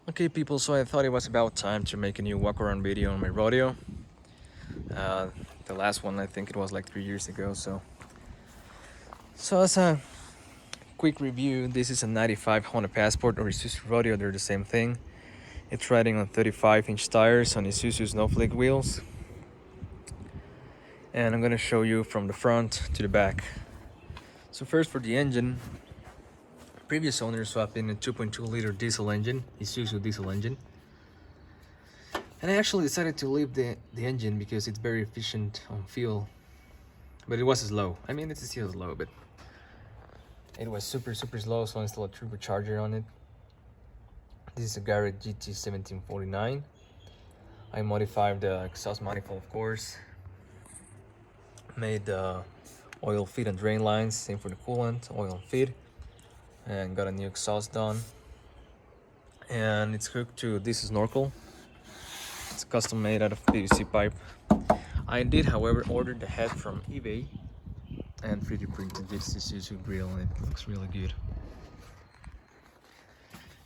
Okay people, so I thought it was about time to make a new walk around video on my rodeo. Uh, the last one I think it was like 3 years ago, so as a quick review, this is a 95 Honda Passport or Isuzu Rodeo, they're the same thing. It's riding on 35-inch tires on Isuzu Snowflake wheels. And I'm gonna show you from the front to the back. So first for the engine, previous owner swapped in a 2.2-liter diesel engine, Isuzu diesel engine. And I actually decided to leave the engine because it's very efficient on fuel. But it was slow. I mean, it's still slow, but it was super slow, so I installed a turbocharger on it. This is a Garrett GT1749. I modified the exhaust manifold, of course. Made the oil feed and drain lines, same for the coolant, oil and feed. And got a new exhaust done. And it's hooked to this snorkel. It's custom made out of PVC pipe. I did, however, order the head from eBay and 3D printed this Isuzu grill, and it looks really good.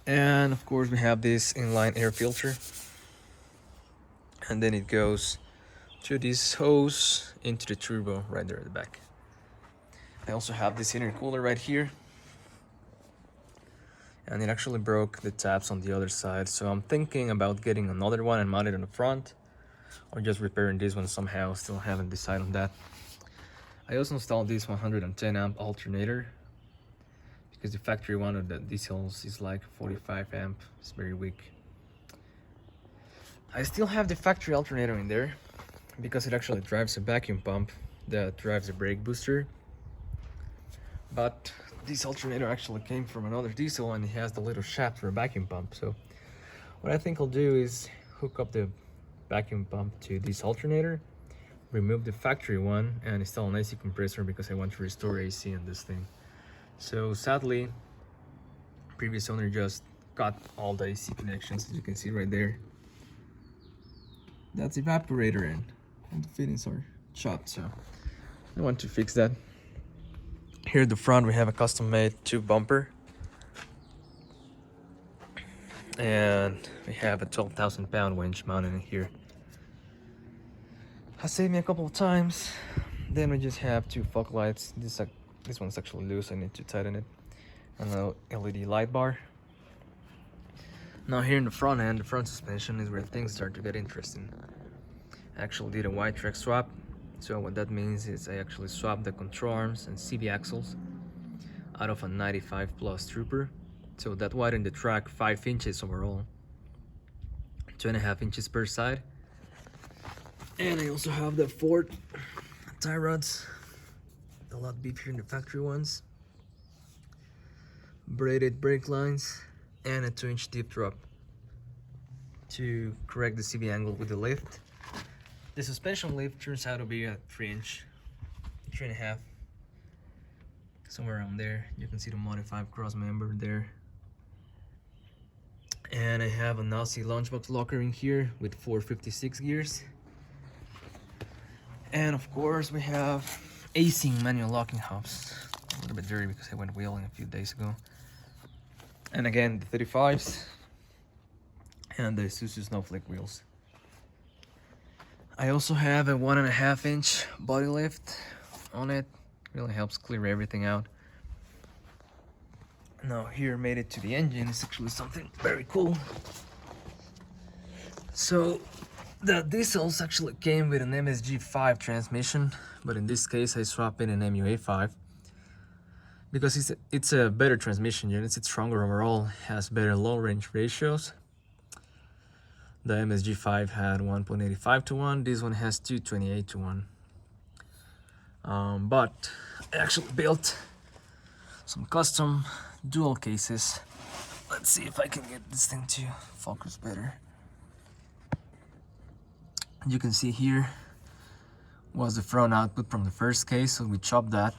And of course we have this inline air filter, and then it goes to this hose into the turbo right there at the back. I also have this intercooler right here, and it actually broke the tabs on the other side, so I'm thinking about getting another one and mount it on the front, or just repairing this one somehow. Still haven't decided on that. I also installed this 110 amp alternator because the factory one of the diesels is like 45 amp. It's very weak. I still have the factory alternator in there because it actually drives a vacuum pump that drives a brake booster. But this alternator actually came from another diesel and it has the little shaft for a vacuum pump. So what I think I'll do is hook up the vacuum pump to this alternator, remove the factory one, and install an AC compressor because I want to restore AC in this thing. So sadly, previous owner just cut all the AC connections, as you can see right there. That's evaporator in, and the fittings are shot, so I want to fix that. Here at the front we have a custom made tube bumper, and we have a 12,000 pound winch mounted in here. Has saved me a couple of times. Then we just have two fog lights. This one's actually loose, I need to tighten it. And an LED light bar. Now here in the front end, the front suspension is where things start to get interesting. I actually did a wide track swap. So what that means is I actually swapped the control arms and CV axles out of a 95 plus Trooper. So that widened the track 5 inches overall, 2.5 inches per side. And I also have the Ford tie rods, a lot beefier than the factory ones, braided brake lines, and a 2-inch deep drop to correct the CV angle with the lift. The suspension lift turns out to be a 3-inch, 3.5, somewhere around there. You can see the modified cross member there. And I have a Nazi lunchbox locker in here with 456 gears. And of course we have AC manual locking hubs. A little bit dirty because I went wheeling a few days ago. And again, the 35s and the Isuzu Snowflake wheels. I also have a 1.5-inch body lift on it. Really helps clear everything out. Now here, made it to the engine, is actually something very cool. So the diesels actually came with an MSG5 transmission, but in this case I swapped in an MUA5 because it's a better transmission unit. It's stronger overall, has better low range ratios. The MSG5 had 1.85 to 1, this one has 2.28 to 1. But I actually built some custom dual cases. Let's see if I can get this thing to focus better. You can see here was the front output from the first case, so we chopped that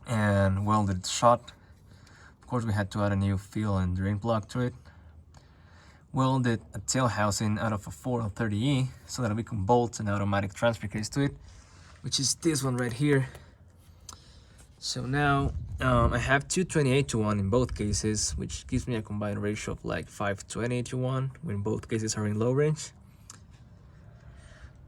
and welded it shut. Of course we had to add a new fuel and drain plug to it. Welded a tail housing out of a 430E so that we can bolt an automatic transfer case to it, which is this one right here. So now I have 228-1 in both cases, which gives me a combined ratio of like 520-1 when both cases are in low range.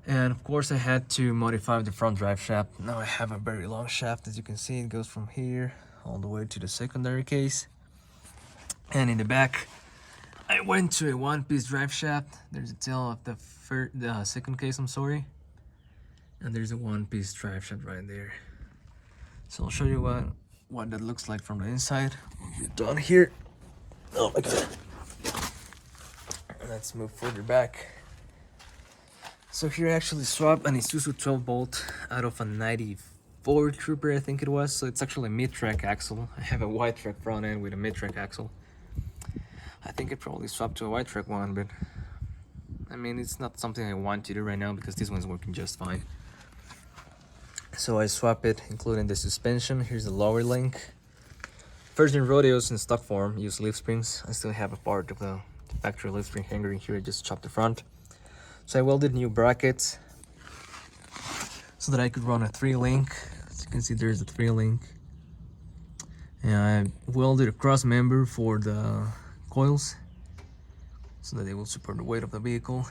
And of course I had to modify the front drive shaft. Now I have a very long shaft, as you can see. It goes from here all the way to the secondary case. And in the back, I went to a one-piece drive shaft. There's a tail of the second case, I'm sorry. And there's a one-piece drive shaft right there. So I'll show you what that looks like from the inside. Down here. Oh my god. Let's move further back. So here I actually swapped an Isuzu 12 bolt out of a 94 Trooper, I think it was. So it's actually a mid-track axle. I have a wide track front end with a mid-track axle. I think I probably swapped to a wide track one, but I mean, it's not something I want to do right now because this one's working just fine. So I swap it, including the suspension. Here's the lower link. Virgin rodeos in stock form use leaf springs. I still have a part of the factory leaf spring hanger in here. I just chopped the front. So I welded new brackets so that I could run a 3-link. As you can see, there's a 3-link. And I welded a cross member for the coils so that they will support the weight of the vehicle.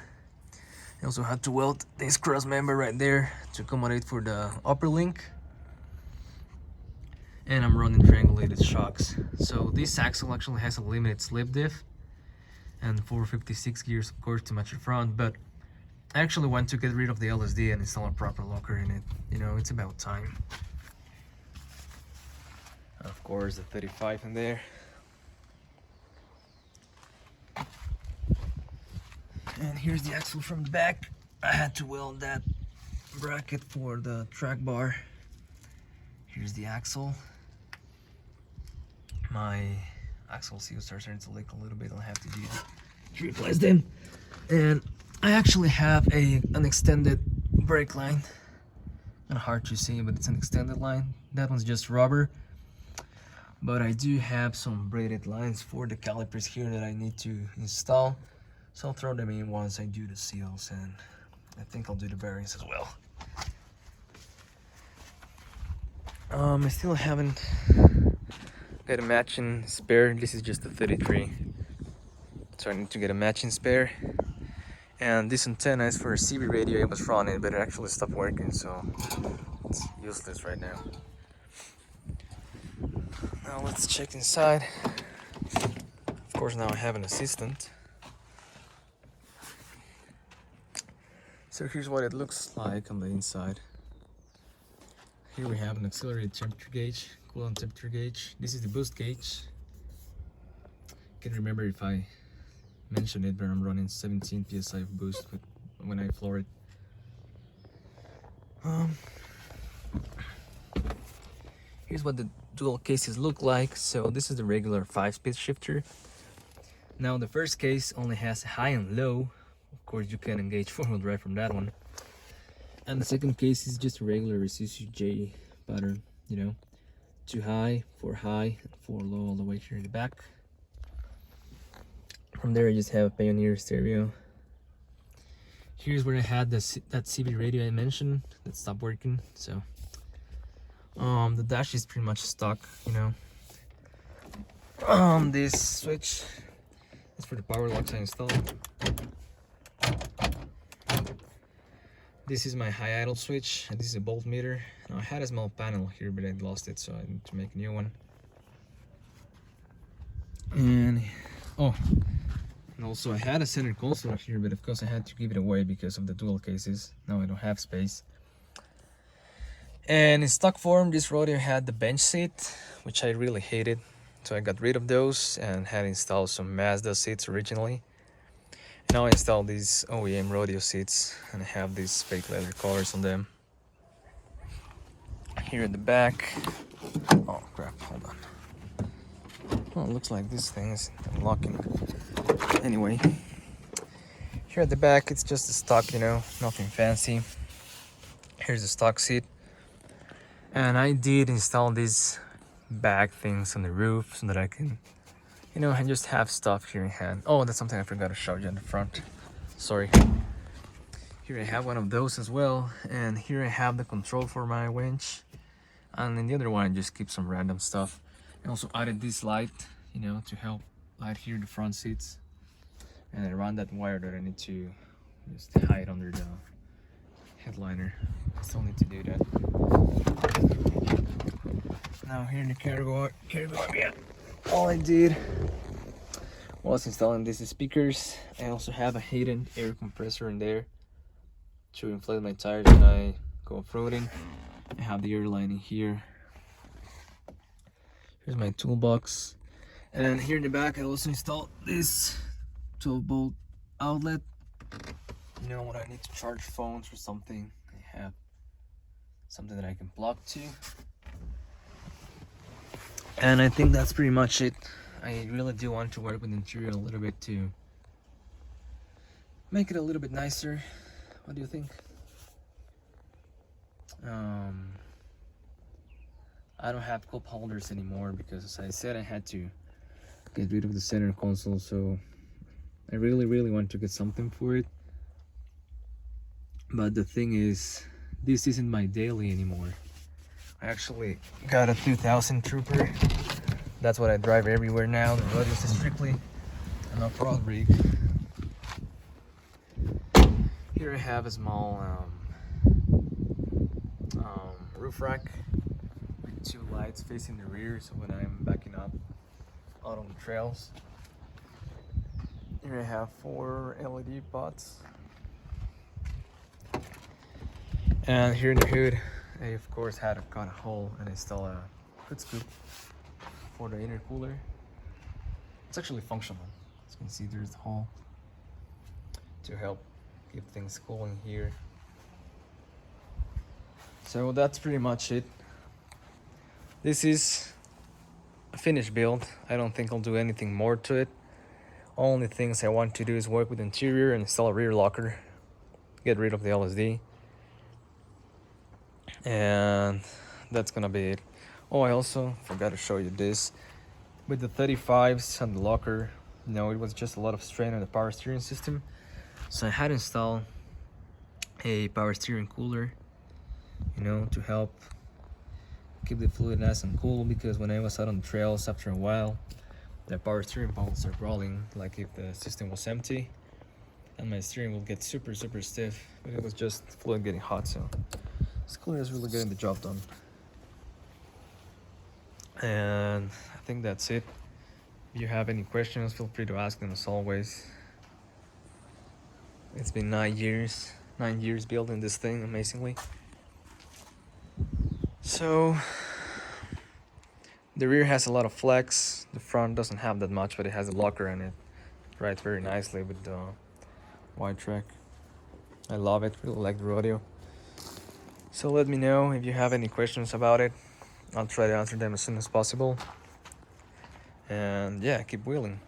I also had to weld this cross member right there to accommodate for the upper link. And I'm running triangulated shocks. So this axle actually has a limited slip diff and 456 gears, of course, to match the front, but I actually want to get rid of the LSD and install a proper locker in it. You know, it's about time. And of course, the 35 in there. And here's the axle from the back. I had to weld that bracket for the track bar. Here's the axle. My axle seals are starting to leak a little bit. I'll have to replace them. And I actually have an extended brake line. Kind of hard to see, but it's an extended line. That one's just rubber. But I do have some braided lines for the calipers here that I need to install. So I'll throw them in once I do the seals, and I think I'll do the bearings as well. I still haven't got a matching spare. This is just a 33. So I need to get a matching spare. And this antenna is for a CB radio. It was running, but it actually stopped working, so it's useless right now. Now let's check inside. Of course, now I have an assistant. So here's what it looks like on the inside. Here we have an auxiliary temperature gauge, coolant temperature gauge. This is the boost gauge. Can't remember if I mentioned it, but I'm running 17 psi of boost when I floor it. Here's what the dual cases look like. So this is the regular 5-speed shifter. Now the first case only has high and low. Of course, you can engage 4-wheel drive from that one. And the second case is just a regular isuzu J pattern, you know, 2 high, 4 high, and 4 low all the way here in the back. From there, I just have a Pioneer stereo. Here's where I had that CB radio I mentioned that stopped working. So the dash is pretty much stuck, you know. This switch is for the power locks I installed. This is my high idle switch, and this is a volt meter. Now, I had a small panel here, but I lost it, so I need to make a new one. And also I had a center console here, but of course I had to give it away because of the dual cases. Now I don't have space. And in stock form, this rodeo had the bench seat, which I really hated. So I got rid of those and had installed some Mazda seats originally. Now I installed these OEM rodeo seats, and I have these fake leather covers on them. Here at the back, oh crap, hold on. Oh, it looks like this thing is unlocking. Anyway, here at the back, it's just a stock, you know, nothing fancy. Here's the stock seat. And I did install these back things on the roof so that I can, you know, I just have stuff here in hand. Oh, that's something I forgot to show you in the front. Sorry. Here I have one of those as well. And here I have the control for my winch. And in the other one I just keep some random stuff. I also added this light, you know, to help light here the front seats. And I ran that wire that I need to just hide under the headliner. I still need to do that. Now here in the cargo area, all I did was installing these speakers. I also have a hidden air compressor in there to inflate my tires when I go off-roading. I have the air lining here. Here's my toolbox. And here in the back I also installed this 12-volt outlet. You know, when I need to charge phones or something, I have something that I can plug to. And I think that's pretty much it. I really do want to work with the interior a little bit to make it a little bit nicer. What do you think? I don't have cup holders anymore because, as I said, I had to get rid of the center console, so I really want to get something for it. But the thing is, this isn't my daily anymore. I actually got a 2000 Trooper. That's what I drive everywhere now. The rodeo is strictly an off-road rig. Here I have a small roof rack with 2 lights facing the rear, so when I'm backing up out on the trails. Here I have 4 LED pots. And here in the hood, I of course had to cut a hole and install a hood scoop for the intercooler. It's actually functional. As you can see, there's the hole to help keep things cool in here. So that's pretty much it. This is a finished build. I don't think I'll do anything more to it. Only things I want to do is work with the interior and install a rear locker, get rid of the LSD, and that's gonna be it. Oh, I also forgot to show you this. With the 35s and the locker, you know, it was just a lot of strain on the power steering system, so I had installed a power steering cooler, you know, to help keep the fluid nice and cool, because when I was out on the trails, after a while the power steering pump will start rolling like if the system was empty, and my steering will get super stiff, but it was just fluid getting hot. So this cooler is really getting the job done. And I think that's it. If you have any questions, feel free to ask them as always. It's been 9 years building this thing, amazingly. So the rear has a lot of flex. The front doesn't have that much, but it has a locker in it. Rides very nicely with the wide track. I love it, really like the rodeo. So let me know if you have any questions about it. I'll try to answer them as soon as possible. And yeah, keep wheeling.